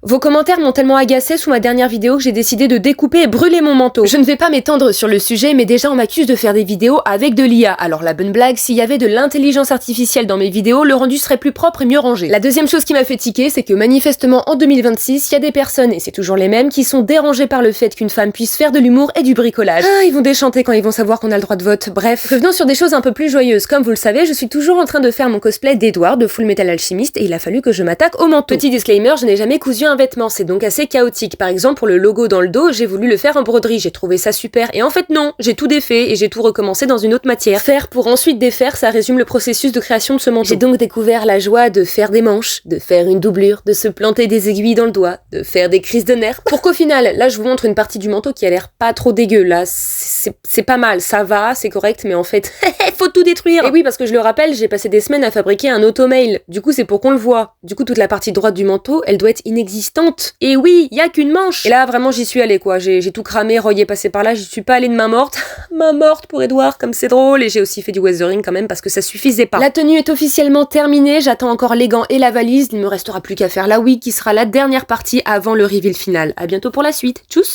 Vos commentaires m'ont tellement agacé sous ma dernière vidéo que j'ai décidé de découper et brûler mon manteau. Je ne vais pas m'étendre sur le sujet, mais déjà on m'accuse de faire des vidéos avec de l'IA. Alors la bonne blague, s'il y avait de l'intelligence artificielle dans mes vidéos, le rendu serait plus propre et mieux rangé. La deuxième chose qui m'a fait tiquer, c'est que manifestement en 2026, il y a des personnes, et c'est toujours les mêmes, qui sont dérangées par le fait qu'une femme puisse faire de l'humour et du bricolage. Ah, ils vont déchanter quand ils vont savoir qu'on a le droit de vote. Bref, revenons sur des choses un peu plus joyeuses. Comme vous le savez, je suis toujours en train de faire mon cosplay d'Edward de Full Metal Alchemist et il a fallu que je m'attaque au manteau. Petit disclaimer, je n'ai jamais cousu un vêtement, c'est donc assez chaotique. Par exemple, pour le logo dans le dos, j'ai voulu le faire en broderie, j'ai trouvé ça super et en fait non, j'ai tout défait et j'ai tout recommencé dans une autre matière. Faire pour ensuite défaire, ça résume le processus de création de ce manteau. J'ai donc découvert la joie de faire des manches, de faire une doublure, de se planter des aiguilles dans le doigt, de faire des crises de nerfs. Pour qu'au final, là je vous montre une partie du manteau qui a l'air pas trop dégueu, là c'est pas mal, ça va, c'est correct, mais en fait, faut tout détruire. Et oui, parce que je le rappelle, j'ai passé des semaines à fabriquer un automail, du coup c'est pour qu'on le voit. Du coup toute la partie droite du manteau, elle doit être inexistante. Et oui, y a qu'une manche. Et là vraiment j'y suis allée quoi, j'ai tout cramé, Roy est passé par là, j'y suis pas allée de main morte. Main morte pour Edward, comme c'est drôle, et j'ai aussi fait du weathering quand même parce que ça suffisait pas. La tenue est officiellement terminée, j'attends encore les gants et la valise, il me restera plus qu'à faire la wig qui sera la dernière partie avant le reveal final. À bientôt pour la suite, tchuss.